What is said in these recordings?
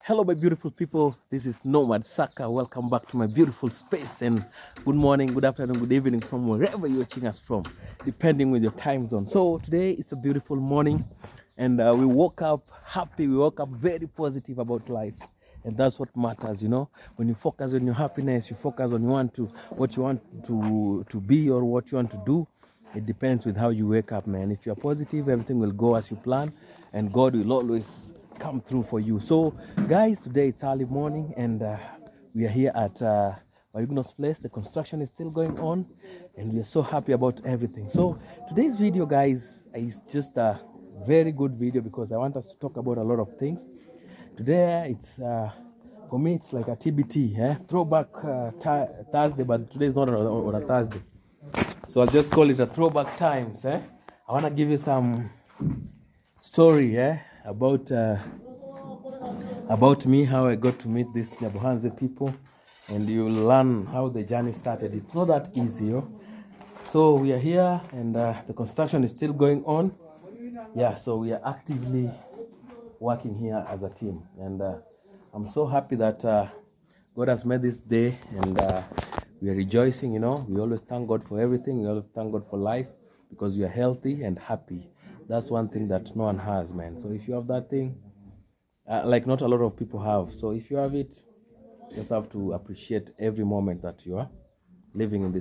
Hello my beautiful people, this is Nomad Saka. Welcome back to my beautiful space, and good morning, good afternoon, good evening from wherever you're watching us from, depending with your time zone. So today it's a beautiful morning, and we woke up happy, we woke up very positive about life, and that's what matters. You know, when you focus on your happiness, you focus on what you want to be or what you want to do. It depends with how you wake up, man. If you're positive, everything will go as you plan, and God will always come through for you. So guys, today it's early morning, and we are here at Marigno's place. The construction is still going on, and we are so happy about everything. So today's video, guys, is just a very good video because I want us to talk about a lot of things. Today it's for me it's like a TBT, throwback Thursday, but today is not on a Thursday, so I'll just call it a throwback times. I want to give you some story about me, how I got to meet these Nyabohanse people, and you'll learn how the journey started. It's not that easy, So we are here, and the construction is still going on. Yeah, so we are actively working here as a team, and I'm so happy that God has made this day, and we are rejoicing. You know, we always thank God for everything. We always thank God for life because we are healthy and happy. That's one thing that no one has, man. So if you have that thing, like not a lot of people have. So if you have it, you just have to appreciate every moment that you are living in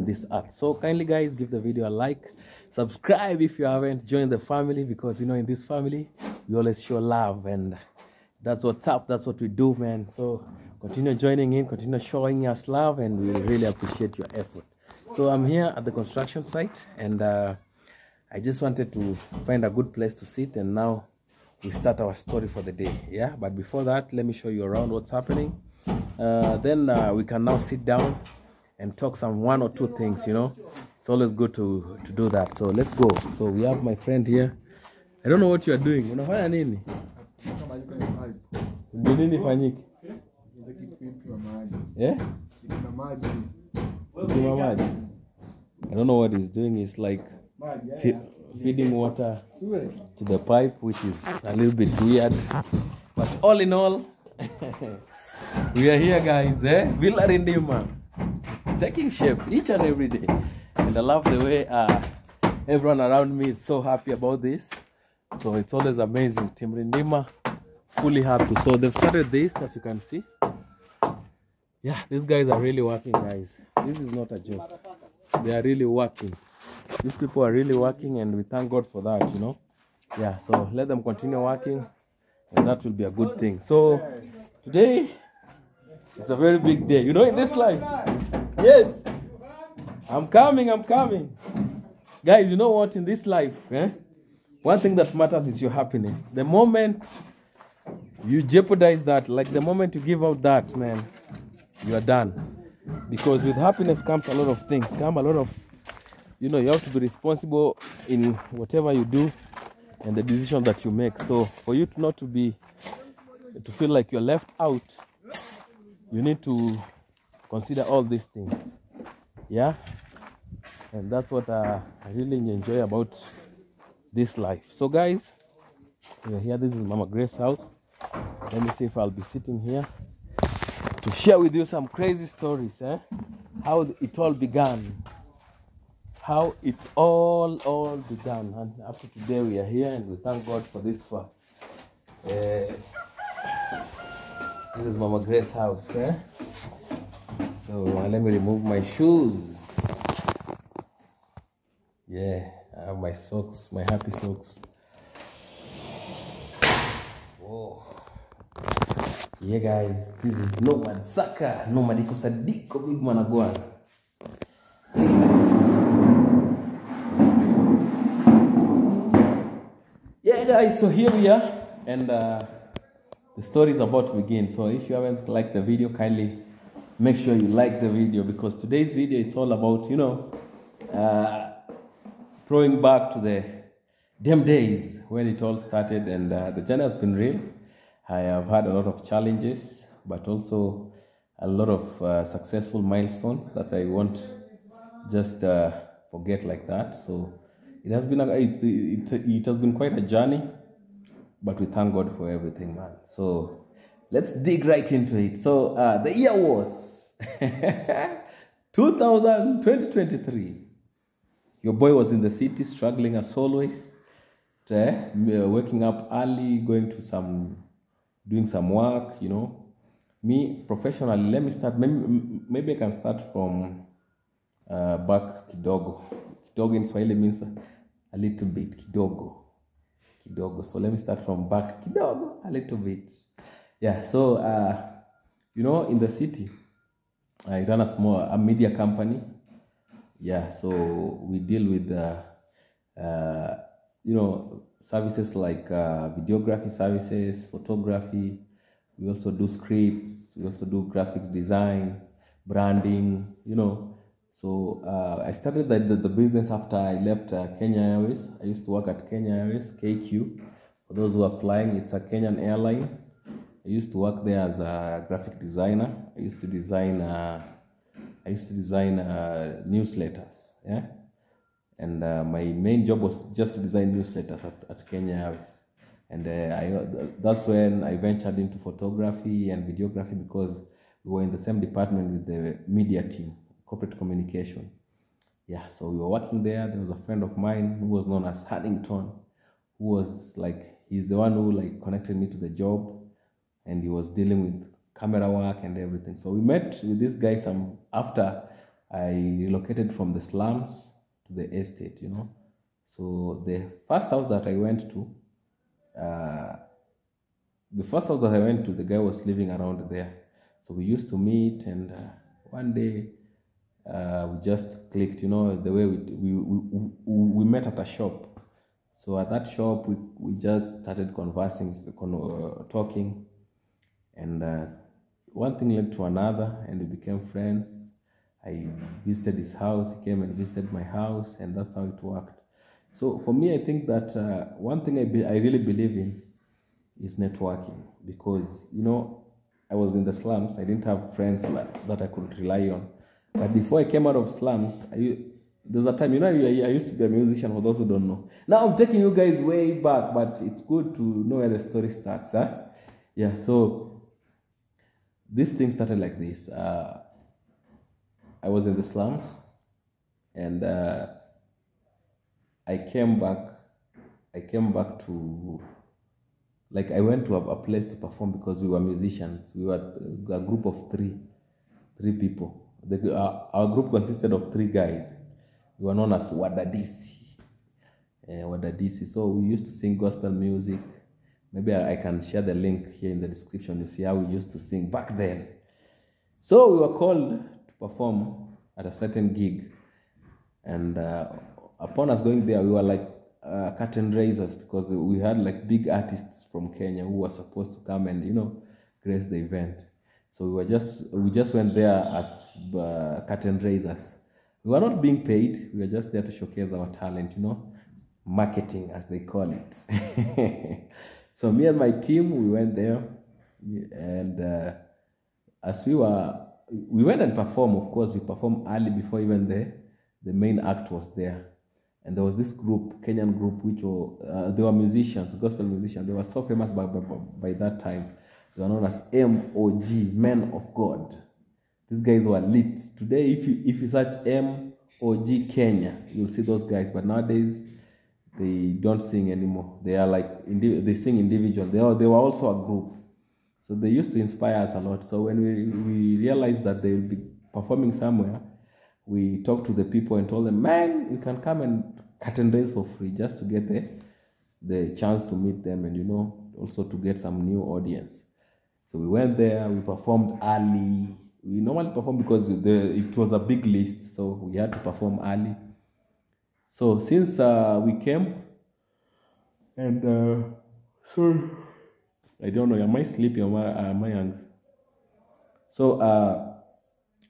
this earth. So kindly, guys, give the video a like, subscribe if you haven't, join the family, because you know in this family we always show love, and that's what's up. That's what we do, man. So continue joining in, continue showing us love, and we really appreciate your effort. So I'm here at the construction site, and I just wanted to find a good place to sit, and now we start our story for the day. Yeah, but before that, let me show you around what's happening. Then we can now sit down and talk some one or two things. You know, it's always good to do that. So let's go. So we have my friend here. I don't know what you are doing. Unafanya nini? Nini fanyiki? Yeah? I don't know what he's doing. It's like feeding water to the pipe, which is a little bit weird, but all in all, we are here, guys. Villa Rindima taking shape each and every day, and I love the way everyone around me is so happy about this. So it's always amazing. Team Rindima fully happy. So they've started this, as you can see. Yeah, these guys are really working, guys. This is not a joke. They are really working. These people are really working, and we thank God for that, you know. Yeah, so let them continue working, and that will be a good thing. So today is a very big day, you know, in this life. Yes, I'm coming. Guys, you know what, in this life, one thing that matters is your happiness. The moment you jeopardize that, like the moment you give out that, man, you are done. Because with happiness comes a lot of things, you know, you have to be responsible in whatever you do and the decision that you make. So for you to feel like you're left out, you need to consider all these things. Yeah, and that's what I really enjoy about this life. So guys, we're here. This is Mama Grace's house. Let me see if I'll be sitting here to share with you some crazy stories, how it all began. How it all began, and after today we are here, and we thank God for this far. This is Mama Grace's house. So let me remove my shoes. Yeah, I have my socks, my happy socks. Whoa. Yeah, guys, this is Nomad Saka, Nomad Sadiko Big Managwan. Yeah, guys, so here we are, and the story is about to begin. So if you haven't liked the video, kindly make sure you like the video, because today's video is all about, you know, throwing back to the damn days when it all started, and the journey has been real. I have had a lot of challenges, but also a lot of successful milestones that I won't just forget like that. So it has been it has been quite a journey, but we thank God for everything, man. So let's dig right into it. So the year was 2023. Your boy was in the city, struggling as always, waking up early, doing some work, you know. Me, professionally, let me start, maybe I can start from back kidogo. Kidogo in Swahili means a little bit, kidogo. So let me start from back kidogo, a little bit. Yeah, so, you know, in the city, I run a media company. Yeah, so we deal with, you know, services like videography services, photography. We also do scripts. We also do graphics design, branding, you know. So I started the business after I left Kenya Airways. I used to work at Kenya Airways, KQ. For those who are flying, it's a Kenyan airline. I used to work there as a graphic designer. I used to design newsletters, yeah. And my main job was just to design newsletters at Kenya Airways. And that's when I ventured into photography and videography, because we were in the same department with the media team, corporate communication. Yeah, so we were working there. There was a friend of mine who was known as Haddington, who was like, he's the one who like connected me to the job, and he was dealing with camera work and everything. So we met with this guy after I relocated from the slums to the estate, you know. So the first house that I went to, the guy was living around there. So we used to meet, and one day we just clicked, you know, the way we met at a shop. So at that shop, we just started conversing, talking, and one thing led to another, and we became friends. I visited his house, he came and visited my house, and that's how it worked. So for me, I think that one thing I really believe in is networking, because, you know, I was in the slums. I didn't have friends that I could rely on. But before I came out of slums, there's a time, you know, I used to be a musician, for those who don't know. Now I'm taking you guys way back, but it's good to know where the story starts, huh? Yeah, so this thing started like this. I was in the slums, and I came back to, like, I went to a place to perform, because we were musicians. We were a group of three people. Our group consisted of 3 guys. We were known as Wadadisi. So we used to sing gospel music. Maybe I can share the link here in the description. You see how we used to sing back then. So we were called to perform at a certain gig. And upon us going there, we were like curtain raisers, because we had like big artists from Kenya who were supposed to come and, you know, grace the event. So we just went there as curtain raisers. We were not being paid. We were just there to showcase our talent, you know, marketing, as they call it. So me and my team, we went there, and as we went and performed. Of course, we performed early before even the main act was there. And there was this group, Kenyan group, which they were musicians, gospel musicians. They were so famous by that time. They were known as MOG, Men of God. These guys were lit. Today, if you search MOG Kenya, you'll see those guys. But nowadays, they don't sing anymore. They are like, they sing individual. They were also a group. So they used to inspire us a lot. So when we realized that they will be performing somewhere, we talked to the people and told them, man, you can come and curtain raise for free, just to get the chance to meet them, and, you know, also to get some new audience. So we went there, we performed early. We normally perform because it was a big list, so we had to perform early. So since we came, and sorry, I don't know, am I sleepy or am I hungry? So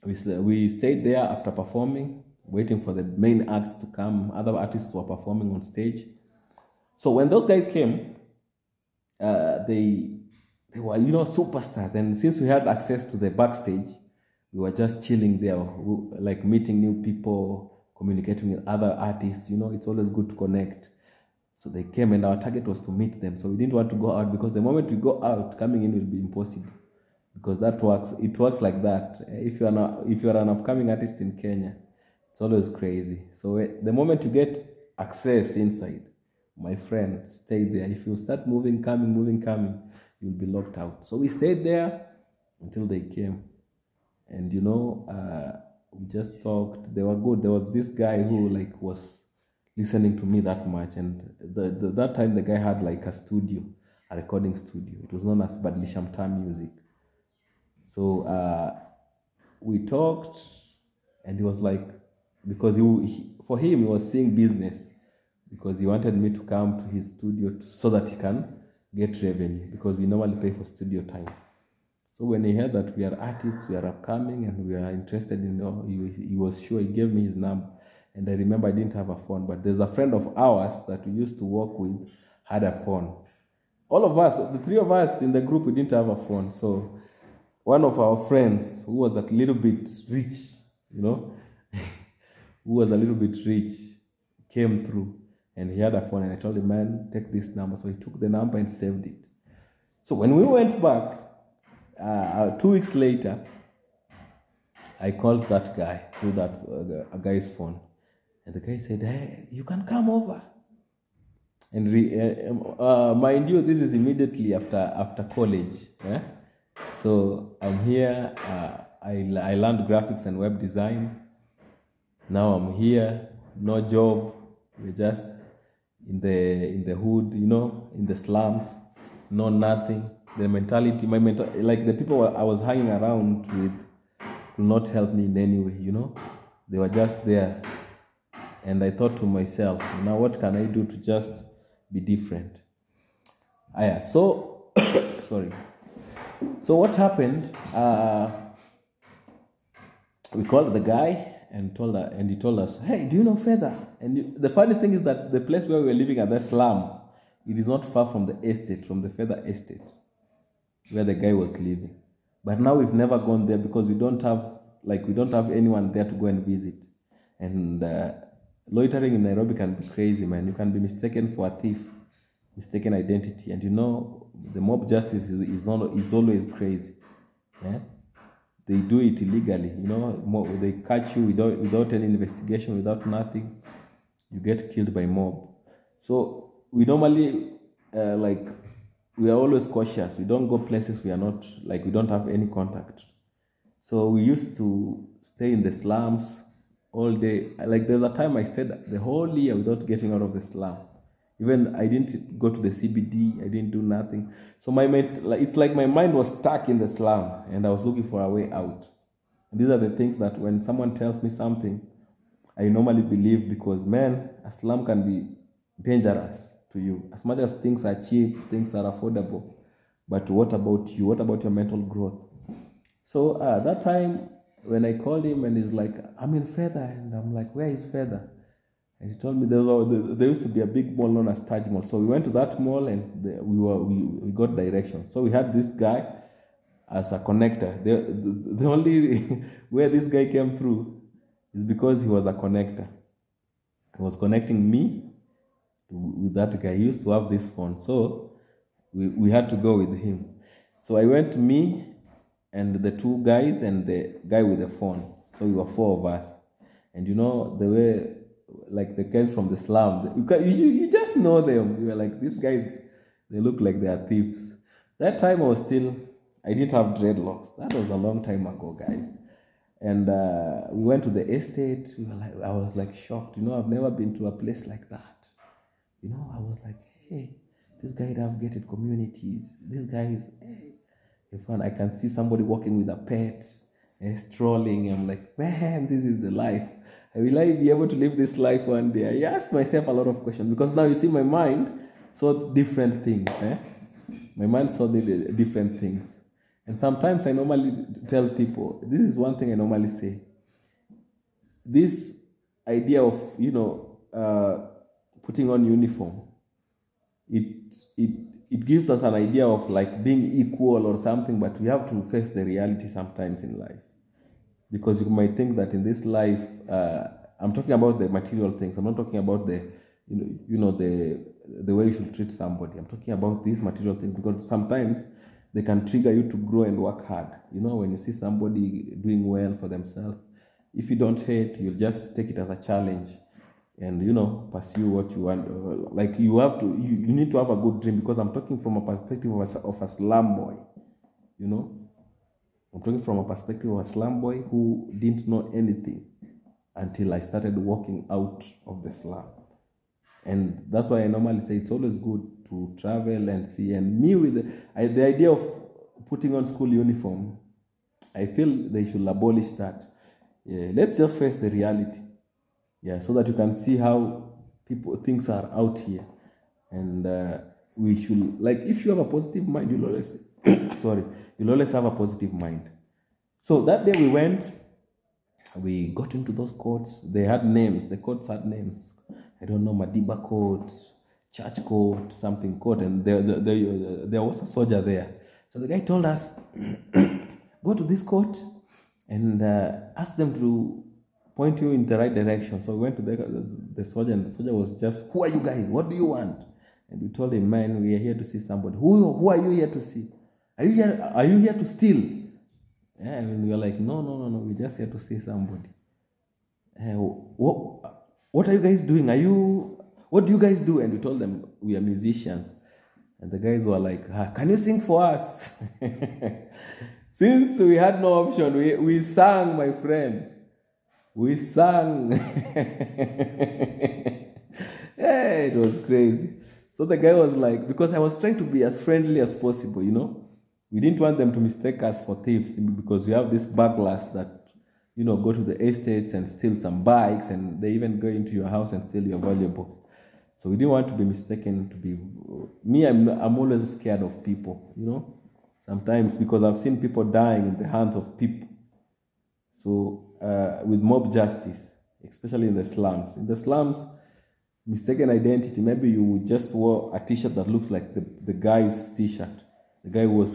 we stayed there after performing, waiting for the main acts to come. Other artists were performing on stage. So when those guys came, they were, you know, superstars. And since we had access to the backstage, we were just chilling there, like meeting new people, communicating with other artists. You know, it's always good to connect. So they came, and our target was to meet them. So we didn't want to go out, because the moment we go out, coming in will be impossible. Because it works like that. If you're an upcoming artist in Kenya, it's always crazy. So the moment you get access inside, my friend, stay there. If you start moving, coming, you'll be locked out. So we stayed there until they came. And we just talked. They were good. There was this guy who was listening to me that much, and that time the guy had like a recording studio. It was known as Badlishamta Music. So we talked, and he was like, because for him, he was seeing business, because he wanted me to come to his studio so that he can get revenue, because we normally pay for studio time. So when he heard that we are artists, we are upcoming, and we are interested in, he was sure. He gave me his number. And I remember I didn't have a phone, but there's a friend of ours that we used to work with had a phone. All of us, the three of us in the group, we didn't have a phone. So one of our friends, who was a little bit rich, who was a little bit rich, came through, and he had a phone. And I told him, man, take this number. So he took the number and saved it. So when we went back, 2 weeks later, I called that guy through a guy's phone. And the guy said, hey, you can come over. And mind you, this is immediately after college. Yeah? So I'm here. I learned graphics and web design. Now I'm here, no job. We're just in the hood, in the slums, no nothing. The mentality, like the people I was hanging around with could not help me in any way, They were just there. And I thought to myself, now what can I do to just be different? So, sorry. So what happened, we called the guy and he told us, hey, do you know Feather? And the funny thing is that the place where we were living at the slum, it is not far from the estate, from the Feather estate, where the guy was living. But now we've never gone there, because we don't have anyone there to go and visit. And loitering in Nairobi can be crazy, man. You can be mistaken for a thief, mistaken identity. And the mob justice is always crazy. Yeah? They do it illegally, they catch you without any investigation, without nothing. You get killed by mob. So we normally, we are always cautious. We don't go places we don't have any contact. So we used to stay in the slums all day. There's a time I stayed the whole year without getting out of the slum. Even I didn't go to the CBD. I didn't do nothing. So it's like my mind was stuck in the slum, and I was looking for a way out. And these are the things that when someone tells me something, I normally believe, because, man, a slum can be dangerous to you. As much as things are cheap, things are affordable. But what about you? What about your mental growth? So that time when I called him, and he's like, I'm in Feather. And I'm like, where is Feather? And he told me there used to be a big mall known as Taj Mall. So we went to that mall, and we got direction. So we had this guy as a connector. The only where this guy came through is because he was a connector. He was connecting me with that guy. He used to have this phone. So we had to go with him. So I went to me and the two guys and the guy with the phone. So we were 4 of us. And the way, the guys from the slum, you just know them. You were like, these guys, they look like they are thieves. That time I didn't have dreadlocks. That was a long time ago, guys. And we went to the estate. I was shocked. I've never been to a place like that. I was like, hey, this guy have gated communities. This guy is, hey, fun. I can see somebody walking with a pet and strolling. I'm like, man, this is the life. Will I be able to live this life one day? I asked myself a lot of questions, because now you see my mind saw different things. My mind saw the different things. And sometimes I normally tell people, this is one thing I normally say. This idea of, putting on uniform, it gives us an idea of being equal or something, but we have to face the reality sometimes in life. Because you might think that in this life, I'm talking about the material things. I'm not talking about the the way you should treat somebody. I'm talking about these material things because sometimes they can trigger you to grow and work hard. You know, when you see somebody doing well for themselves, if you don't hate, you'll just take it as a challenge and, you know, pursue what you want. Like you have to, you need to have a good dream, because I'm talking from a perspective of a slum boy, you know. I'm talking from a perspective of a slum boy who didn't know anything until I started walking out of the slum. And that's why I normally say it's always good to travel and see. And me with the idea of putting on school uniform, I feel they should abolish that. Yeah, let's just face the reality. Yeah, so that you can see how things are out here. And we should, like, if you have a positive mind, you'll always, you'll always have a positive mind. So that day we got into those courts. They had names. The courts had names. I don't know, Madiba Court, Church Court, something court, and there was a soldier there. So the guy told us, go to this court and ask them to point you in the right direction. So we went to the soldier, and the soldier was just, who are you guys? What do you want? And we told him, man, we are here to see somebody. Who are you here to see? Are you here to steal? Yeah, and we were like, no, we're just here to see somebody. What are you guys doing? What do you guys do? And we told them we are musicians. And the guys were like, can you sing for us? Since we had no option, we sang, my friend. We sang. Yeah, it was crazy. So the guy was like, because I was trying to be as friendly as possible, you know. We didn't want them to mistake us for thieves, because we have these burglars that, you know, go to the estates and steal some bikes, and they even go into your house and steal your valuables. So we didn't want to be mistaken to be... Me, I'm always scared of people, you know. Sometimes, because I've seen people dying in the hands of people. So with mob justice, especially in the slums. In the slums, mistaken identity, maybe you just wore a t-shirt that looks like the guy's t-shirt. The guy who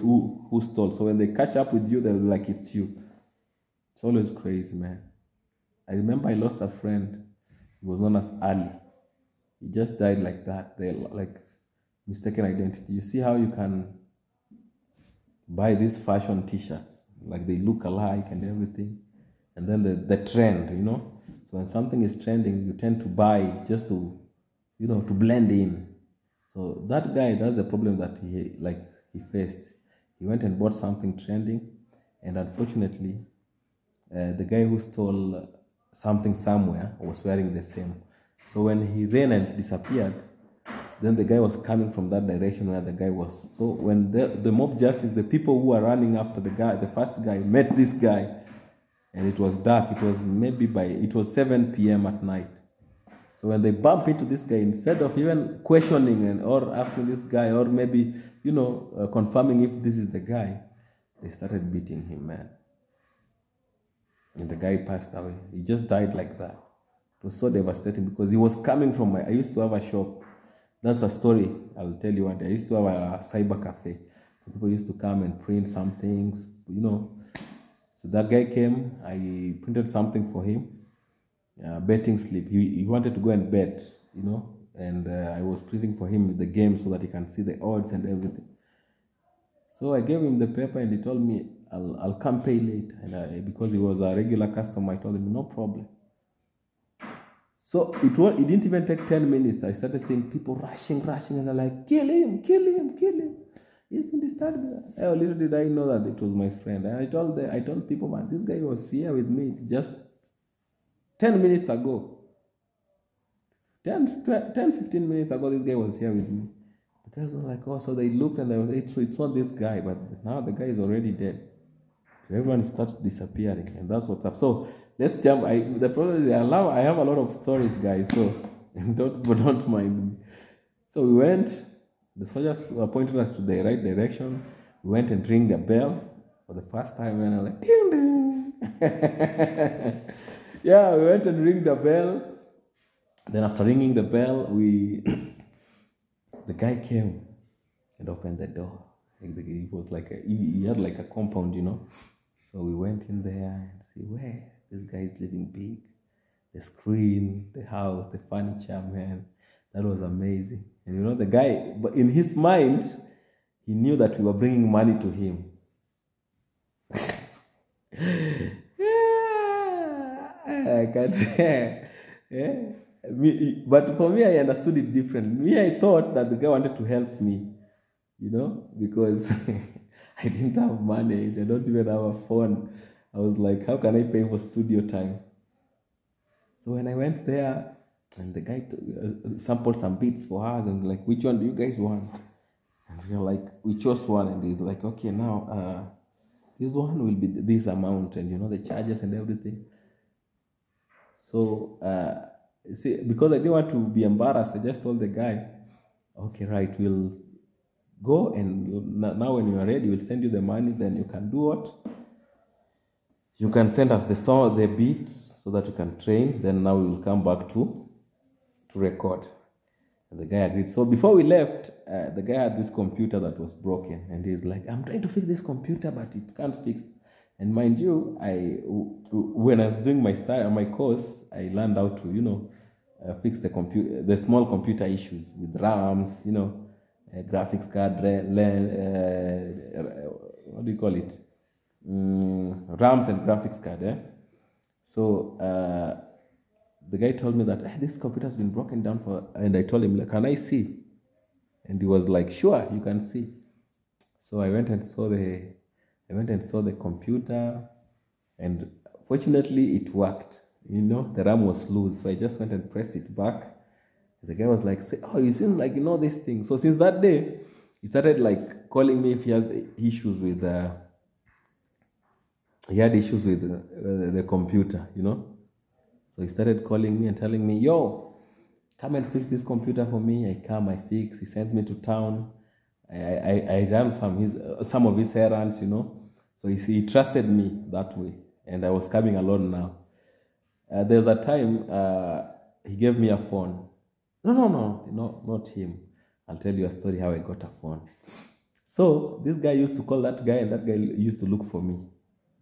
stole. So when they catch up with you, they'll be like, it's you. It's always crazy, man. I remember I lost a friend. He was known as Ali. He just died like that. They like mistaken identity. You see how you can buy these fashion t-shirts, like they look alike and everything. And then the trend, you know. So when something is trending, you tend to buy just to, you know, to blend in. So that guy, that's the problem that he faced. He went and bought something trending, and unfortunately, the guy who stole something somewhere was wearing the same. So when he ran and disappeared, then the guy was coming from that direction where the guy was. So when the mob justice, the people who were running after the guy, the first guy, met this guy, and it was dark. It was 7 p.m. at night. So when they bump into this guy, instead of even questioning or asking this guy, or maybe, you know, confirming if this is the guy, they started beating him, man. And the guy passed away. He just died like that. It was so devastating, because he was coming from I used to have a shop. That's a story I'll tell you one day. I used to have a cyber cafe. So people used to come and print some things, you know. So that guy came, I printed something for him. Betting slip. He wanted to go and bet, you know, and I was printing for him the game so that he can see the odds and everything. So I gave him the paper, and he told me, I'll come pay late. And because he was a regular customer, I told him, no problem. So it didn't even take 10 minutes. I started seeing people rushing, and they're like, kill him. He's been disturbed. Little did I know that it was my friend. And I told people, man, this guy was here with me just 10 minutes ago. 15 minutes ago, this guy was here with me. The guys were like, oh, so they looked and they were like, so it's not this guy, but now the guy is already dead. So everyone starts disappearing, and that's what's up. So let's jump. The problem is I have a lot of stories, guys, so don't mind me. So we went, the soldiers were pointing us to the right direction. We went and rang the bell for the first time, and I was like, ding, ding. Yeah, we went and rang the bell. Then after ringing the bell, the guy came and opened the door. It was like he had like a compound, you know. So we went in there and see where this guy is living big. The screen, the house, the furniture, man. That was amazing. And you know, the guy, but in his mind, he knew that we were bringing money to him. Yeah, I can't. Yeah. But for me, I understood it different. Me, I thought that the guy wanted to help me, you know, because I didn't have money. I don't even have a phone. I was like, how can I pay for studio time? So when I went there, and the guy sampled some beats for us, and like, which one do you guys want? And we were like, we chose one, and he's like, okay, now this one will be this amount, and you know the charges and everything. So see, because I didn't want to be embarrassed, I just told the guy, okay, right, we'll go, and now when you are ready, we'll send you the money. Then you can do what? You can send us the song, the beats, so that you can train. Then now we will come back to record. And the guy agreed. So before we left, the guy had this computer that was broken, and he's like, I'm trying to fix this computer, but it can't fix. And mind you, when I was doing my course, I learned how to, you know, fix the small computer issues with RAMs, you know, graphics card, what do you call it? RAMs and graphics card. So the guy told me that this computer has been broken down and I told him, like, can I see? And he was like, sure, you can see. So I went and saw the computer, and fortunately it worked. You know, the RAM was loose, so I just went and pressed it back. The guy was like, oh, you seem like you know this thing. So since that day, he started like calling me if he has issues with the computer, you know. So he started calling me and telling me, yo, come and fix this computer for me. I come, I fix. He sends me to town. I ran some of his errands, you know. So he trusted me that way, and I was coming alone now. There's a time he gave me a phone. No, not him. I'll tell you a story how I got a phone. So this guy used to call that guy, and that guy used to look for me.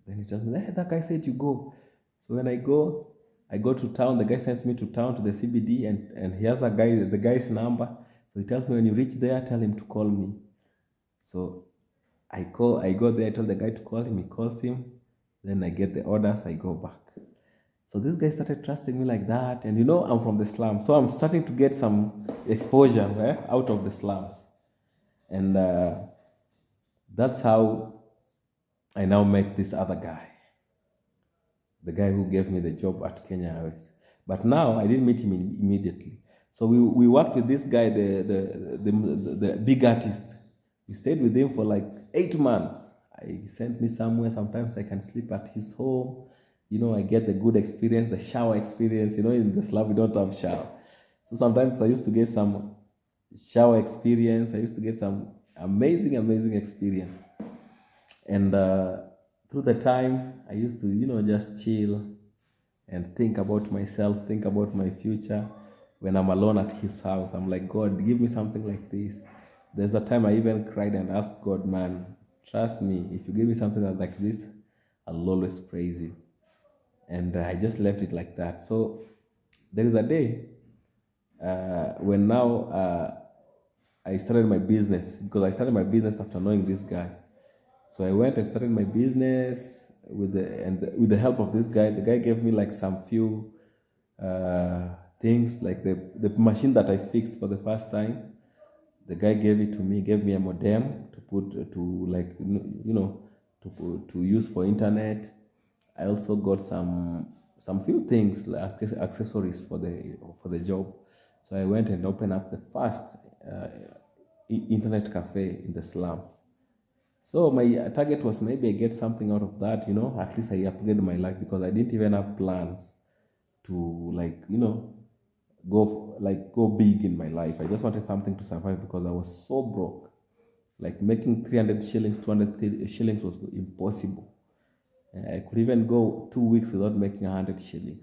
Then he tells me, hey, that guy said you go. So when I go to town. The guy sends me to town, to the CBD, and he has the guy's number. So he tells me, when you reach there, tell him to call me. So I go there, I tell the guy to call him, he calls him, then I get the orders, I go back. So this guy started trusting me like that, and you know, I'm from the slums, so I'm starting to get some exposure out of the slums. And that's how I now met this other guy, the guy who gave me the job at Kenya Airways. But now I didn't meet him immediately. So we worked with this guy, the big artist. We stayed with him for like 8 months. He sent me somewhere. Sometimes I can sleep at his home. You know, I get the good experience, the shower experience. You know, in the slum we don't have shower. So sometimes I used to get some shower experience. I used to get some amazing experience. And through the time, I used to, you know, just chill and think about myself, think about my future. When I'm alone at his house, I'm like, God, give me something like this. There's a time I even cried and asked God, man, trust me, if you give me something like this, I'll always praise you. And I just left it like that. So there is a day when now I started my business, because I started my business after knowing this guy. So I went and started my business with the help of this guy. The guy gave me like some few things, like the machine that I fixed for the first time. The guy gave it to me, gave me a modem to use for internet. I also got some few things, like accessories for the job. So I went and opened up the first internet cafe in the slums. So my target was maybe I get something out of that, you know, at least I upgraded my life, because I didn't even have plans to, like, you know, go big in my life. I just wanted something to survive, because I was so broke. Like making 300 shillings, 200 shillings was impossible. I could even go 2 weeks without making 100 shillings.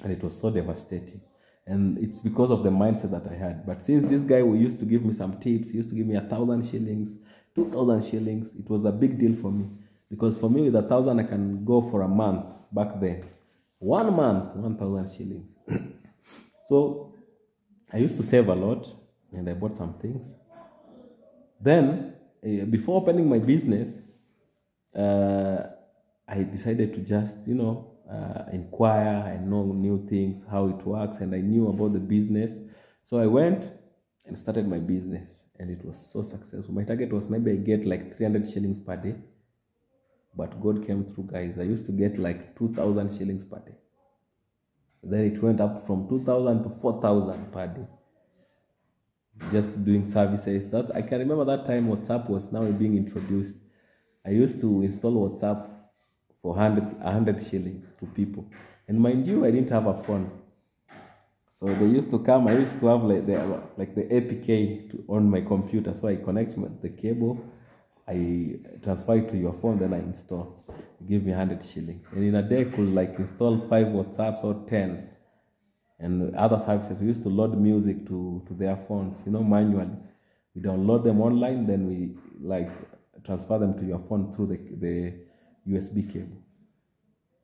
And it was so devastating. And it's because of the mindset that I had. But since this guy who used to give me some tips, he used to give me 1,000 shillings, 2,000 shillings, it was a big deal for me. Because for me, with 1,000, I can go for a month back then. 1 month, 1,000 shillings. So I used to save a lot. and I bought some things. Then, before opening my business, I decided to just, inquire and know new things, how it works, and I knew about the business. So I went and started my business, and it was so successful. My target was maybe I get like 300 shillings per day, but God came through, guys. I used to get like 2,000 shillings per day. Then it went up from 2,000 to 4,000 per day, just doing services. That I can remember that time WhatsApp was now being introduced. I used to install WhatsApp for 100 shillings to people. And mind you, I didn't have a phone. So they used to come. I used to have like the APK on my computer. So I connect the cable, I transfer it to your phone, then I install. Give me 100 shillings. And in a day, I could like install 5 WhatsApps or 10. And other services, we used to load music to their phones, manually. We download them online, then we like transfer them to your phone through the USB cable.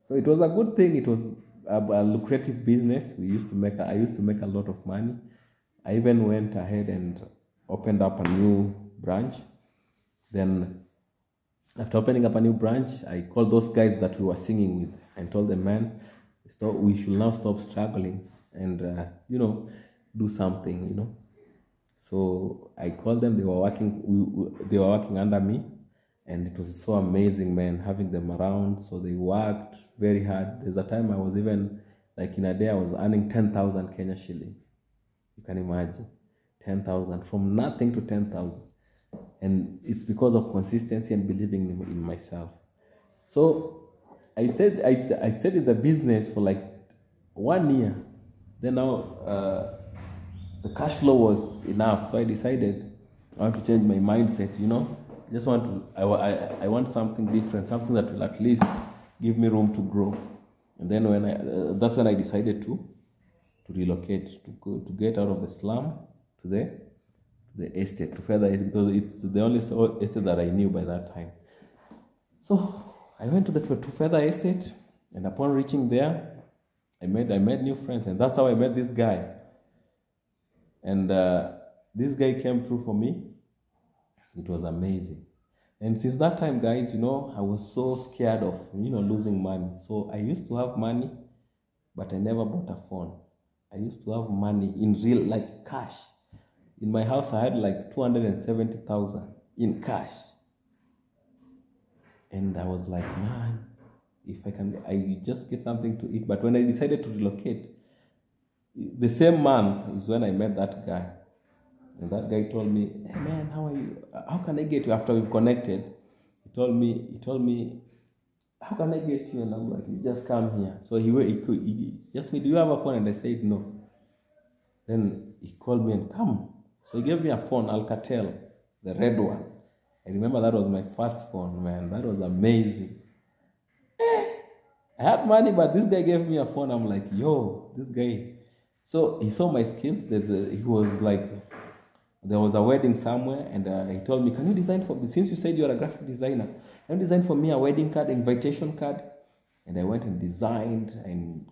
So it was a good thing. It was a lucrative business. I used to make a lot of money. I even went ahead and opened up a new branch. Then after opening up a new branch, I called those guys that we were singing with and told them, man, we should now stop struggling and do something. So I called them. They were working under me, and it was so amazing, man, having them around. So they worked very hard. There's a time I was even like in a day I was earning 10,000 Kenya shillings. You can imagine, 10,000, from nothing to 10,000, and it's because of consistency and believing in myself. So I stayed in the business for like 1 year. Then now the cash flow was enough, so I decided I want to change my mindset. I just want to. I want something different, something that will at least give me room to grow. And then that's when I decided to relocate, to get out of the slum to the estate, to further estate, because it's the only estate that I knew by that time. So I went to further estate, and upon reaching there, I made new friends, and that's how I met this guy. And this guy came through for me. It was amazing. And since that time, guys, I was so scared of, losing money. So I used to have money, but I never bought a phone. I used to have money in real, like cash. In my house, I had like 270,000 in cash. And I was like, man, if I just get something to eat. But when I decided to relocate, the same month is when I met that guy. And that guy told me, hey man, how are you? How can I get you? After we've connected, he told me, how can I get you? And I'm like, you just come here. So he asked me, do you have a phone? And I said, no. Then he called me and come. So he gave me a phone, Alcatel, the red one. I remember that was my first phone, man. That was amazing. I had money, but this guy gave me a phone. I'm like, yo, this guy. So he saw my skills. There was a wedding somewhere, and he told me, can you design for me? Since you said you're a graphic designer, can you design for me a wedding card, invitation card? And I went and designed and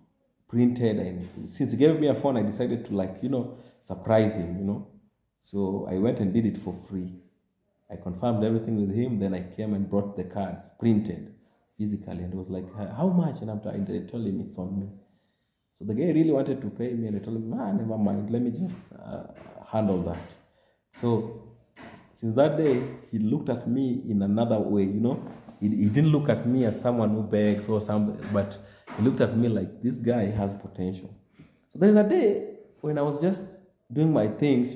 printed. And since he gave me a phone, I decided to surprise him, So I went and did it for free. I confirmed everything with him. Then I came and brought the cards printed physically, and it was like, how much? And I told him it's on me. So the guy really wanted to pay me, and I told him, never mind, let me just handle that. So since that day, he looked at me in another way, He didn't look at me as someone who begs or something, but he looked at me like, this guy has potential. So there's a day when I was just doing my things,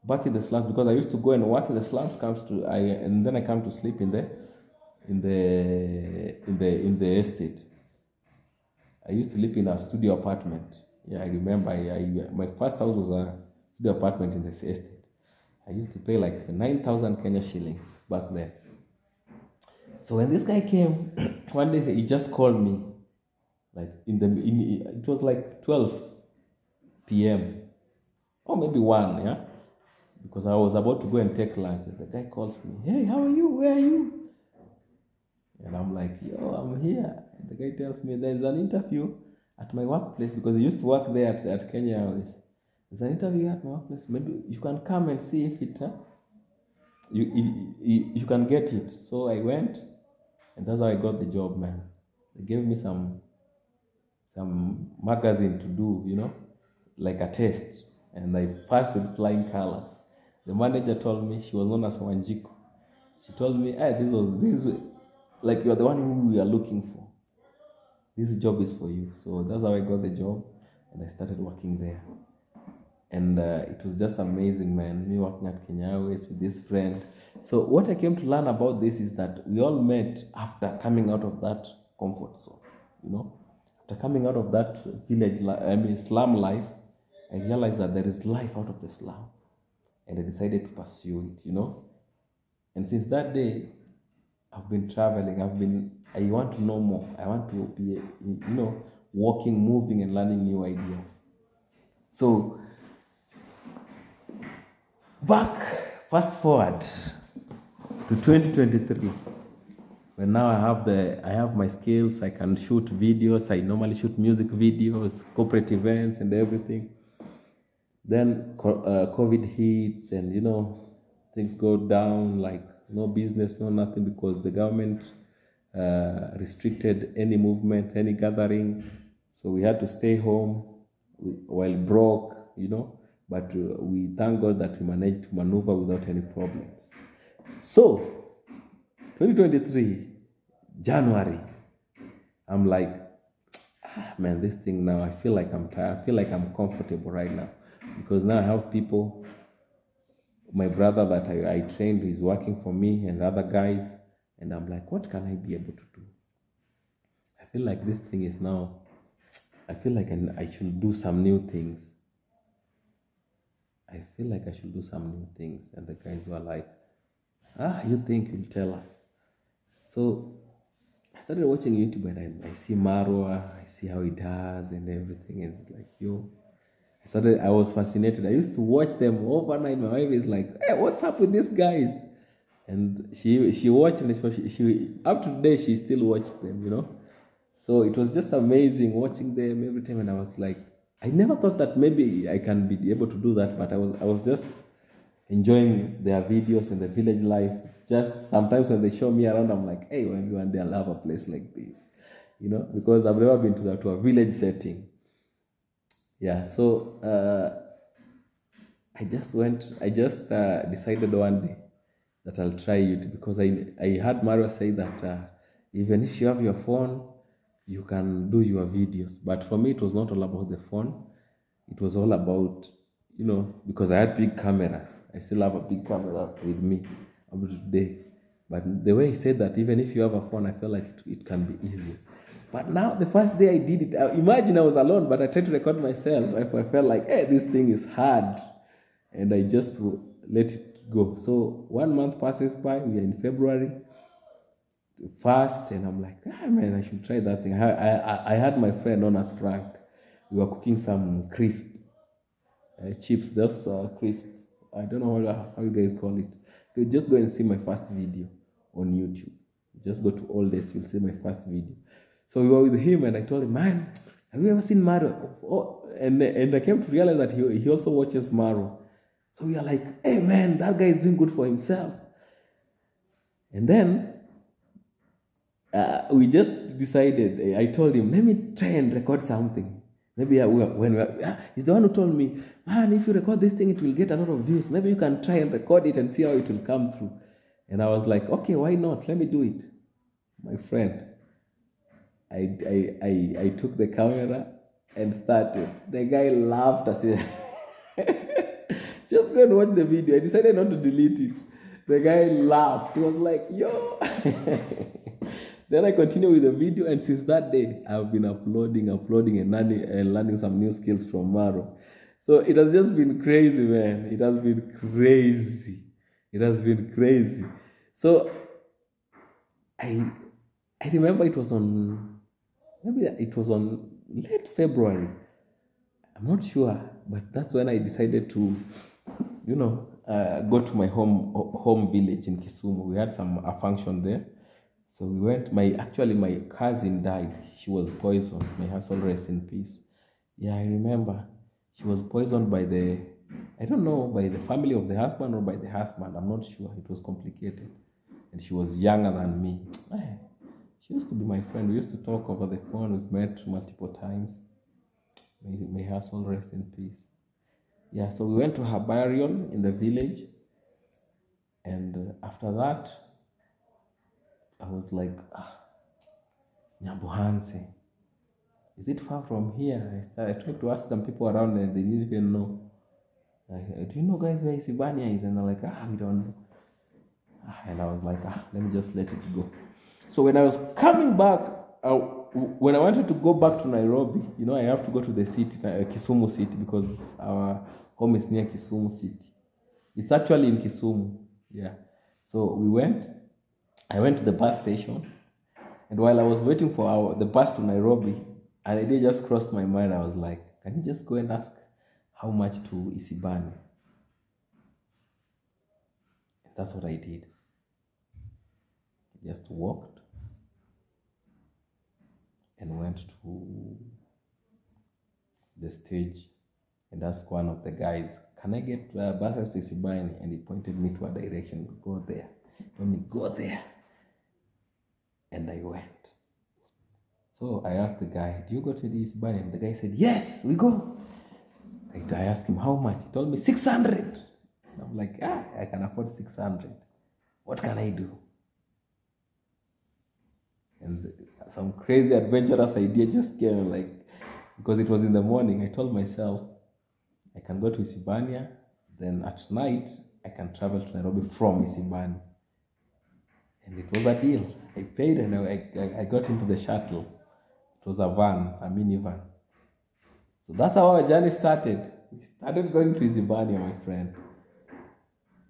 back in the slums, because I used to go and work in the slums, and then I come to sleep in the estate. I used to live in a studio apartment. Yeah, I remember. My first house was a studio apartment in this estate. I used to pay like 9,000 Kenya shillings back then. So when this guy came, one day he just called me, like it was like 12 p.m. or maybe 1, yeah, because I was about to go and take lunch. And the guy calls me, hey, how are you? Where are you? And I'm like, yo, I'm here. And the guy tells me there's an interview at my workplace, because he used to work there at Kenya Airways. there's an interview at my workplace. Maybe you can come and see if it, you can get it. So I went, and that's how I got the job, man. They gave me some magazine to do, like a test, and I passed with flying colors. The manager told me, she was known as Wanjiko. She told me, hey, this like, you're the one who we are looking for. This job is for you. So that's how I got the job, and I started working there. And it was just amazing, man. Me working at Kenya Airways with this friend. So what I came to learn about this is that we all met after coming out of that comfort zone, After coming out of that slum life, I realized that there is life out of the slum. And I decided to pursue it, And since that day, I've been traveling. I want to know more. I want to be, walking, moving, and learning new ideas. So, fast forward to 2023. When now I have my skills, I can shoot videos. I normally shoot music videos, corporate events, and everything. Then COVID hits, and things go down, like no business, no nothing, because the government restricted any movement, any gathering. So we had to stay home while broke, but we thank God that we managed to maneuver without any problems. So 2023 January, I'm like, man, this thing now, I feel like I'm tired. I feel like I'm comfortable right now, because now I have people. My brother that I trained is working for me, and other guys, and I'm like, what can I be able to do? I feel like this thing is now, I feel like I should do some new things. I feel like I should do some new things. And the guys were like, you think you'll tell us? So I started watching YouTube, and I see Marwa, I see how he does and everything, and it's like, I was fascinated. I used to watch them overnight. My wife is like, hey, what's up with these guys? And she watched, and she up to today, she still watches them, So it was just amazing watching them every time, and I was like, I never thought that maybe I can be able to do that, but I was just enjoying their videos and the village life. Just sometimes when they show me around, I'm like, hey, maybe one day I'll have a place like this, because I've never been to a village setting. Yeah, so I just decided one day that I'll try YouTube, because I heard Mario say that even if you have your phone, you can do your videos. But for me, it was not all about the phone. It was all about, because I had big cameras. I still have a big camera with me up to today. But the way he said that even if you have a phone, I felt like it can be easy. But now, the first day I did it, imagine I was alone, but I tried to record myself. I felt like, hey, this thing is hard. And I just let it go. So 1 month passes by, we are in February, fast, and I'm like, man, I should try that thing. I had my friend known as Frank. We were cooking some crisp chips, those crisp. I don't know how you guys call it. You just go and see my first video on YouTube. Just go to all this, you'll see my first video. So we were with him, and I told him, man, have you ever seen Maro? Oh, and I came to realize that he also watches Maro. So we are like, hey, man, that guy is doing good for himself. And then we just decided, I told him, let me try and record something. Maybe he's the one who told me, man, if you record this thing, it will get a lot of views. Maybe you can try and record it and see how it will come through. And I was like, okay, why not? Let me do it. My friend, I took the camera and started. The guy laughed. I said, just go and watch the video. I decided not to delete it. The guy laughed. He was like, yo. Then I continued with the video, and since that day, I've been uploading and learning some new skills from Maro. So it has just been crazy, man. It has been crazy. It has been crazy. So I remember it was on late February. I'm not sure, but that's when I decided to, go to my home village in Kisumu. We had a function there. So we went. My cousin died. She was poisoned. May her soul rest in peace. Yeah, I remember. She was poisoned by I don't know, by the family of the husband or by the husband. I'm not sure. It was complicated. And she was younger than me. She used to be my friend. We used to talk over the phone. We've met multiple times. May her soul rest in peace. Yeah, so we went to her burial in the village. And after that, I was like, Nyabohanse. Is it far from here? I tried to ask some people around and they didn't even know. Do you know, guys, where Isibania is? And they're like, we don't know. And I was like, let me just let it go. So when I was coming back, when I wanted to go back to Nairobi, I have to go to the city, Kisumu city, because our home is near Kisumu city. It's actually in Kisumu, yeah. So I went to the bus station, and while I was waiting for the bus to Nairobi, an idea just crossed my mind. I was like, can you just go and ask how much to Isibani? And that's what I did. Just walked and went to the stage and asked one of the guys, can I get buses to Isibani? And he pointed me to a direction. Go there. He told me, go there. And I went. So I asked the guy, do you go to the Isibani? And the guy said, yes, we go. I asked him, how much? He told me 600. And I'm like, I can afford 600. What can I do? And some crazy adventurous idea just came, like, because it was in the morning. I told myself, I can go to Isibania, then at night, I can travel to Nairobi from Isibani. And it was a deal. I paid and I got into the shuttle. It was a minivan. So that's how our journey started. We started going to Isibania, my friend.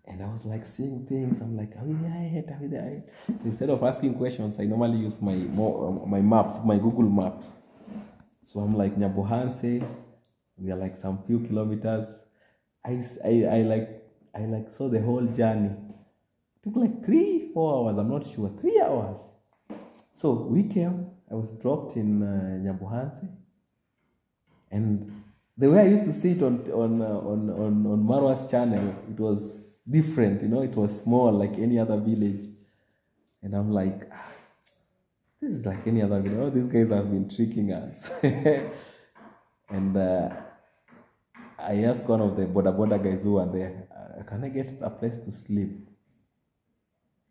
And I was like seeing things. I'm like, are we there? So instead of asking questions, I normally use my maps, my Google Maps. So I'm like, Nyabohanse, we are like some few kilometers. I saw the whole journey. It took like 3-4 hours, I'm not sure, 3 hours. So we came, I was dropped in Nyabohanse. And the way I used to see it on Marwa's channel, it was different, it was small, like any other village. And I'm like, this is like any other village. These guys have been tricking us. And I asked one of the boda guys who were there, can I get a place to sleep?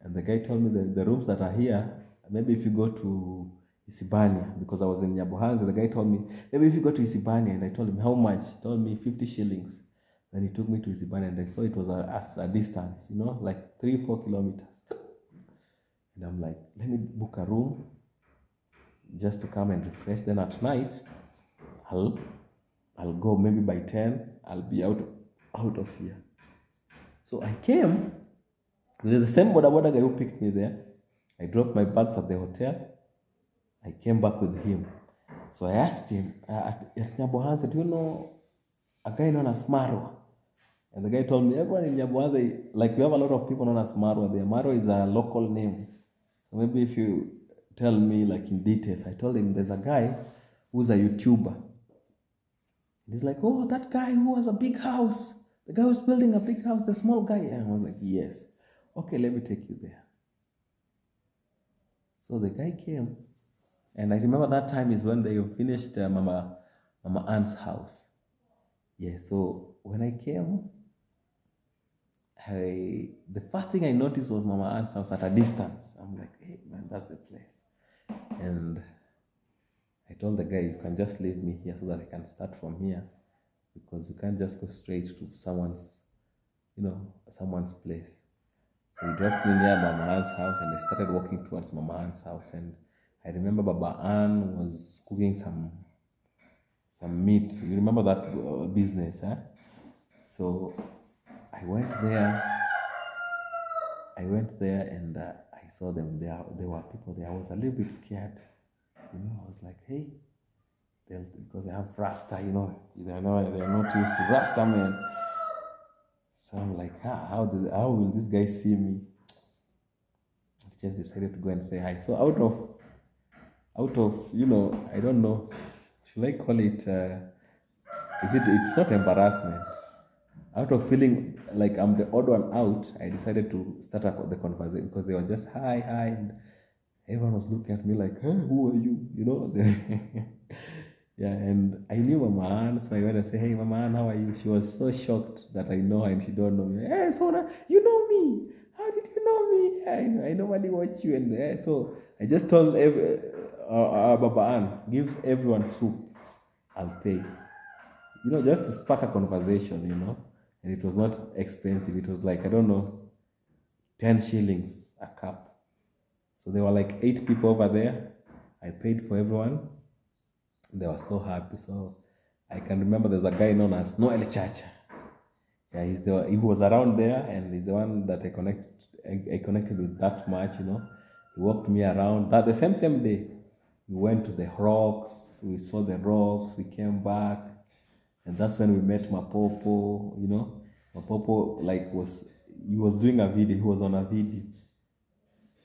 And the guy told me the rooms that are here, maybe if you go to Isibania, because I was in Nyabohanse, the guy told me, maybe if you go to Isibania, and I told him how much. He told me 50 shillings. Then he took me to Isibania, and I saw it was a distance, like 3-4 kilometers. And I'm like, let me book a room just to come and refresh. Then at night, I'll go maybe by 10, I'll be out of here. So I came with the same boda guy who picked me there. I dropped my bags at the hotel. I came back with him. So I asked him, at Nyabohanse, do you know a guy known as Marwa? And the guy told me, everyone in Nyabohanse, like we have a lot of people known as Marwa there. Marwa is a local name. So maybe if you tell me like in details, I told him there's a guy who's a YouTuber. And he's like, oh, that guy who has a big house. The guy who's building a big house, the small guy. And I was like, yes. Okay, let me take you there. So the guy came. And I remember that time is when they finished Mama Ann's house. Yeah, so when I came, the first thing I noticed was Mama Ann's house at a distance. I'm like, hey, man, that's the place. And I told the guy, you can just leave me here so that I can start from here, because you can't just go straight to someone's place. So he dropped me near Mama Ann's house, and I started walking towards Mama Ann's house. And I remember Baba Ann was cooking some meat. You remember that business, huh? So I went there and I saw them there. There were people there. I was a little bit scared. I was like, hey, because they have Rasta, they're not used to Rasta, man. So I'm like, how will this guy see me? I just decided to go and say hi. So out of I don't know, should I call it it's not embarrassment. Out of feeling like I'm the odd one out, I decided to start the conversation because they were just hi, and everyone was looking at me like, hey, who are you? You know? Yeah, and I knew Mama Ann, so I went and said, hey, Mama Ann, how are you? She was so shocked that I know her and she don't know me. Hey, Sona, you know me. How did you know me? I normally watch you. And so I just told Baba Ann, give everyone soup. I'll pay. You know, just to spark a conversation, you know. And it was not expensive. It was like, I don't know, 10 shillings a cup. So there were like 8 people over there. I paid for everyone. They were so happy. So I can remember there's a guy known as Noel Chacha. Yeah, he was around there, and he's the one that I connected with that much, you know. He walked me around. That the same day, we went to the rocks. We saw the rocks. We came back, and that's when we met Mapopo. You know, Mapopo he was doing a video. He was on a video.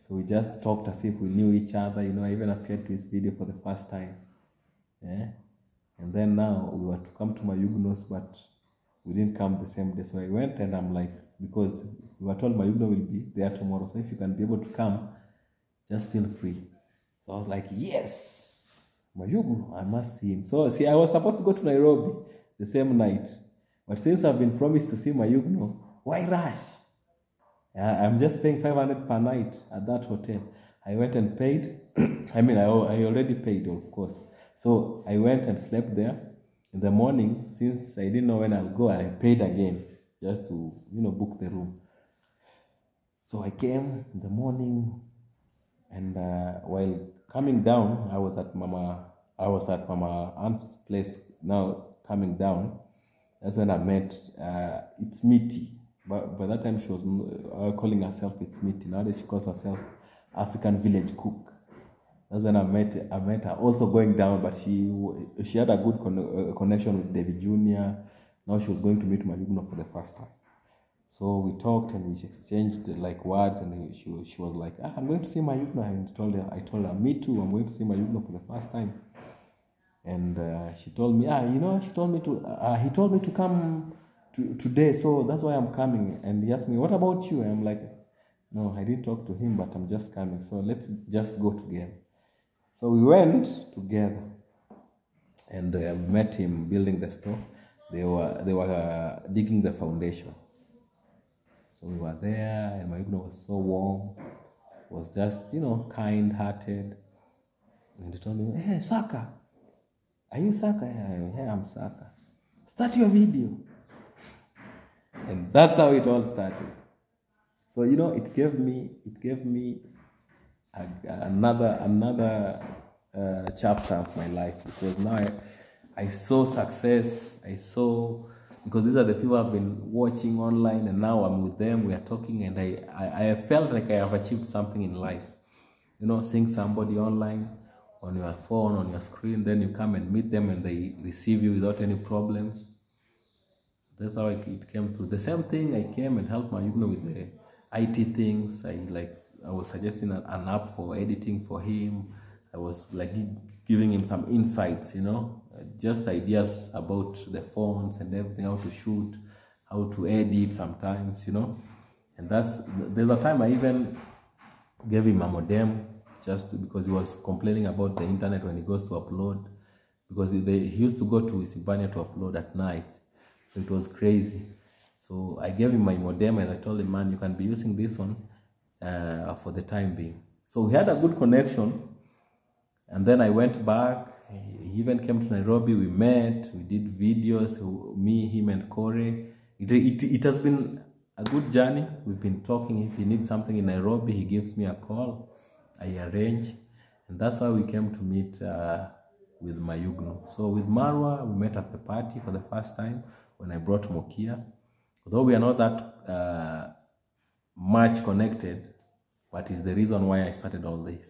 So we just talked as if we knew each other. You know, I even appeared to his video for the first time. Yeah. And then now we were to come to Mayugnos, but we didn't come the same day. So I went, and I'm like, because we were told Mayugno will be there tomorrow. So if you can be able to come, just feel free. So I was like, yes, Mayugno, I must see him. So see, I was supposed to go to Nairobi the same night. But since I've been promised to see Mayugno, why rush? I'm just paying 500 per night at that hotel. I went and paid. I mean, I already paid, of course. So I went and slept there. In the morning, since I didn't know when I'll go, I paid again just to, you know, book the room. So I came in the morning, and while coming down, I was at Mama Aunt's place. Now coming down, that's when I met It's Mitty. But by that time, she was calling herself It's Mitty. Nowadays, she calls herself African Village Cook. That's when I met her. Also going down, but she had a good connection with David Jr. Now she was going to meet Mayugno for the first time. So we talked and we exchanged like words, and she was like, I'm going to see Mayugno. And I told her, me too, I'm going to see Mayugno for the first time. And she told me, he told me to come today, so that's why I'm coming. And he asked me, what about you? And I'm like, no, I didn't talk to him, but I'm just coming. So let's just go together. So we went together, and we met him building the store. They were digging the foundation. So we were there, and Mayugno was so warm, was just, you know, kind-hearted. And he told me, hey, Saka, are you Saka? Yeah, I'm Saka. Start your video. And that's how it all started. So, you know, it gave me another chapter of my life, because now I saw success. Because these are the people I've been watching online, and now I'm with them, we are talking, and I felt like I have achieved something in life. You know, seeing somebody online, on your phone, on your screen, then you come and meet them and they receive you without any problems. That's how it came through. The same thing, I came and helped Mayugno with the IT things. I was suggesting an app for editing for him. I was like giving him some insights, you know, just ideas about the phones and everything, how to shoot, how to edit sometimes, you know. And there's a time I even gave him a modem, just because he was complaining about the internet when he goes to upload, because he used to go to Isibania to upload at night. So it was crazy. So I gave him my modem, and I told him, man, you can be using this one for the time being. So we had a good connection. And then I went back. He even came to Nairobi. We met. We did videos. Me, him, and Corey. It has been a good journey. We've been talking. If he needs something in Nairobi, he gives me a call. I arrange. And that's how we came to meet with Mayugno. So with Marwa, we met at the party for the first time when I brought Mokia. Although we are not that much connected, but it's the reason why I started all this.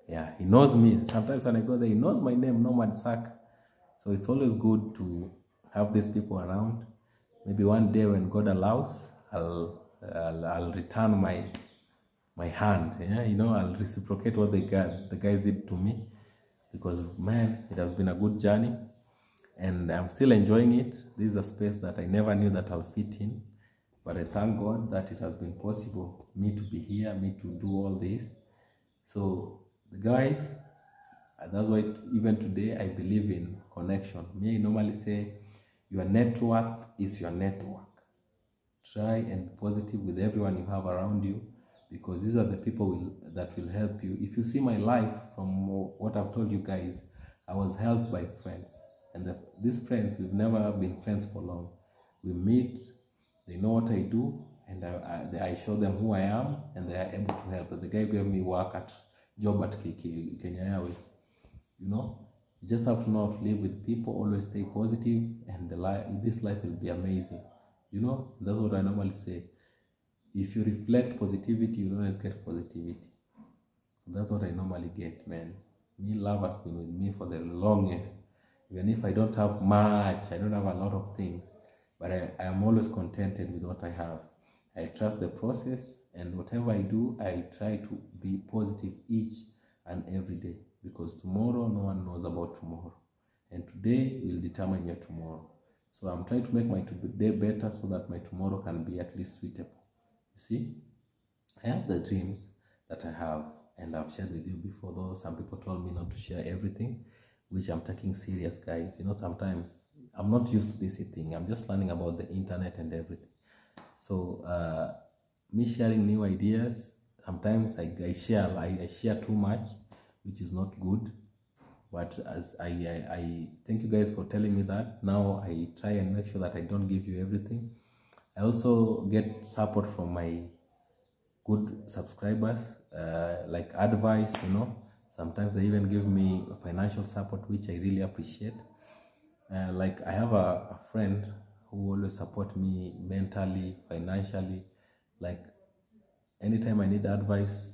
Yeah, he knows me. Sometimes when I go there, he knows my name, Nomad Sak. So it's always good to have these people around. Maybe one day when God allows, I'll return my hand. Yeah, you know, I'll reciprocate what the guys did to me, because man, it has been a good journey. and I'm still enjoying it. This is a space that I never knew that I'll fit in, but I thank God that it has been possible me to be here, me to do all this. So guys, that's why even today I believe in connection. Me, I normally say your network is your network. Try and be positive with everyone you have around you, because these are the people that will help you. If you see my life from what I've told you guys, I was helped by friends, and these friends, we've never been friends for long. We meet, they know what I do, and I show them who I am, and they are able to help. The guy gave me job at Kenya Airways. You know, you just have to know how to live with people, always stay positive, and this life will be amazing. You know, that's what I normally say. If you reflect positivity, you always get positivity. So that's what I normally get, man. Me, love has been with me for the longest. Even if I don't have much, I don't have a lot of things, but I am always contented with what I have. I trust the process, and whatever I do, I try to be positive each and every day, because tomorrow, no one knows about tomorrow. And today will determine your tomorrow. So I'm trying to make my today better so that my tomorrow can be at least suitable. You see, I have the dreams that I have, and I've shared with you before, though some people told me not to share everything, which I'm taking serious, guys. You know, sometimes I'm not used to this thing. I'm just learning about the internet and everything. So me sharing new ideas, sometimes I share too much, which is not good. But as I thank you guys for telling me that. Now I try and make sure that I don't give you everything. I also get support from my good subscribers, like advice, you know. Sometimes they even give me financial support, which I really appreciate. Like I have a friend who always support me mentally, financially. Like anytime I need advice,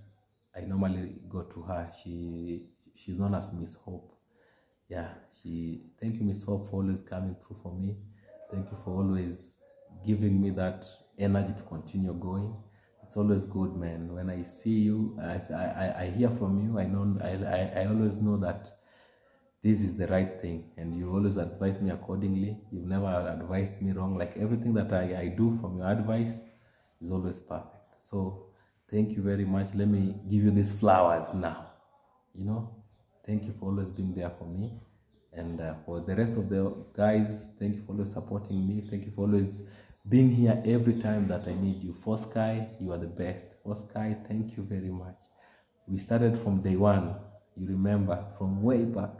I normally go to her. She's known as Miss Hope. Yeah, thank you, Miss Hope, for always coming through for me. Thank you for always giving me that energy to continue going. It's always good, man. When I see you, I hear from you. I always know that this is the right thing, and you always advise me accordingly. You've never advised me wrong. Like everything that I do from your advice is always perfect. So thank you very much. Let me give you these flowers now. You know, thank you for always being there for me. And for the rest of the guys, thank you for always supporting me. Thank you for always being here every time that I need you. For Sky, you are the best. For Sky, thank you very much. We started from day one. You remember, from way back.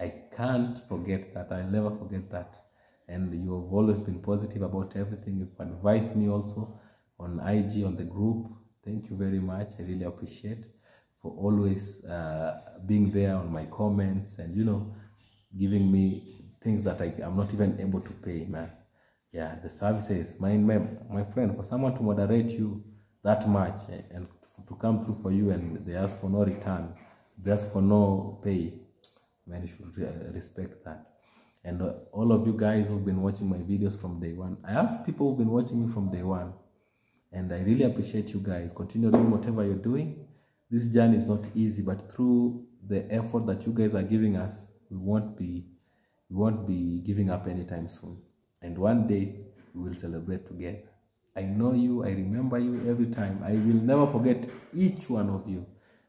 I can't forget that. I'll never forget that. And you have always been positive about everything. You've advised me also on IG, on the group. Thank you very much. I really appreciate for always being there on my comments, and, you know, giving me things that I'm not even able to pay, man. Yeah, the services, my friend, for someone to moderate you that much and to come through for you, and they ask for no return, they ask for no pay, man, you should respect that. And all of you guys who've been watching my videos from day one, I have people who've been watching me from day one, and I really appreciate you guys. Continue doing whatever you're doing. This journey is not easy, but through the effort that you guys are giving us, we won't be giving up anytime soon. And one day we will celebrate together. I know you, I remember you every time. I will never forget each one of you.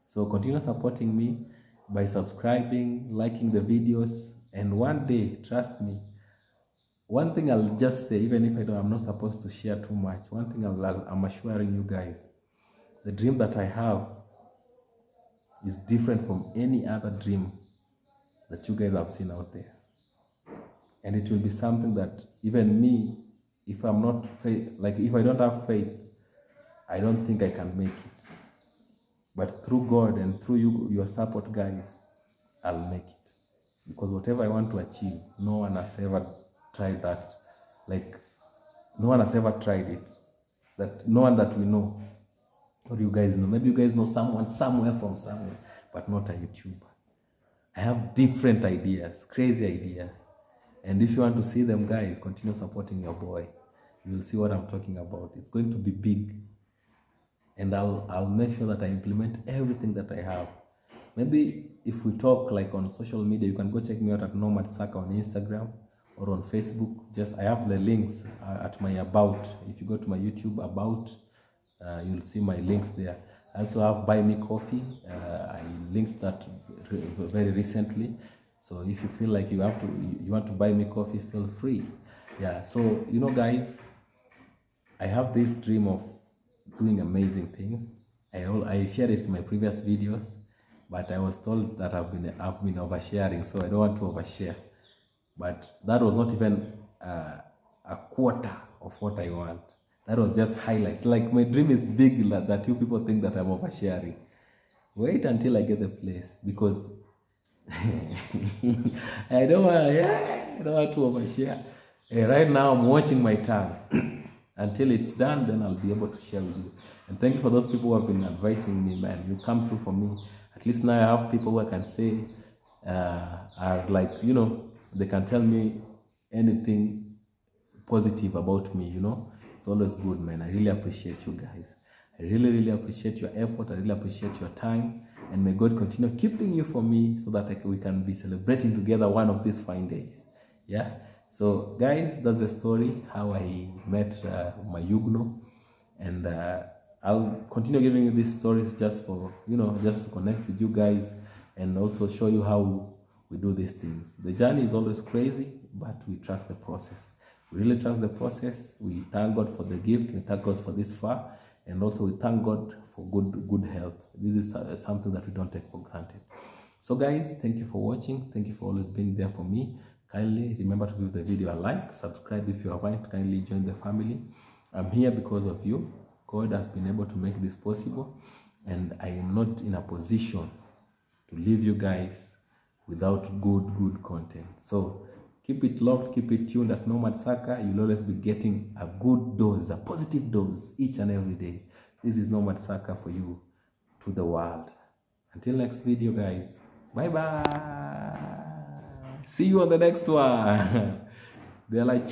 So continue supporting me by subscribing, liking the videos, and one day, trust me, one thing I'll just say, even if I'm not supposed to share too much, one thing I'm assuring you guys, the dream that I have is different from any other dream that you guys have seen out there. And it will be something that even me, if I'm not if I don't have faith, I don't think I can make it. But through God and through you, your support, guys, I'll make it. Because whatever I want to achieve, no one has ever tried that. Like, no one has ever tried it. That no one that we know, or you guys know. Maybe you guys know someone somewhere from somewhere, but not a YouTuber. I have different ideas, crazy ideas. And if you want to see them, guys, continue supporting your boy. You will see what I'm talking about. It's going to be big. And I'll make sure that I implement everything that I have. maybe if we talk like on social media, you can go check me out at Nomad Saka on Instagram or on Facebook. Just I have the links at my about. If you go to my YouTube about, you'll see my links there. I also have Buy Me Coffee. I linked that very recently. So if you feel like you want to buy me coffee, feel free. Yeah. So you know, guys, I have this dream of doing amazing things. I shared it in my previous videos, but I was told that I've been oversharing, so I don't want to overshare. But that was not even a quarter of what I want. That was just highlights. Like, my dream is big, that you people think that I'm oversharing. Wait until I get the place, because I don't want to overshare. Right now I'm watching my tongue. Until it's done, then I'll be able to share with you. And thank you for those people who have been advising me, man. You come through for me. At least now I have people who I can say are like, you know, they can tell me anything positive about me, you know. It's always good, man. I really appreciate you guys. I really, really appreciate your effort. I really appreciate your time. And may God continue keeping you for me, so that we can be celebrating together one of these fine days. Yeah. So guys, that's the story, how I met my Yugno. And I'll continue giving you these stories just for, you know, just to connect with you guys and also show you how we do these things. The journey is always crazy, but we trust the process. We really trust the process. We thank God for the gift. We thank God for this far. And also we thank God for good health. This is something that we don't take for granted. So guys, thank you for watching. Thank you for always being there for me. Kindly remember to give the video a like, subscribe if you haven't, kindly join the family. I'm here because of you. God has been able to make this possible, and I am not in a position to leave you guys without good content. So keep it locked, keep it tuned at Nomad Saka. You'll always be getting a good dose, a positive dose each and every day. This is Nomad Saka for you to the world. Until next video, guys. Bye-bye. See you on the next one. They're like,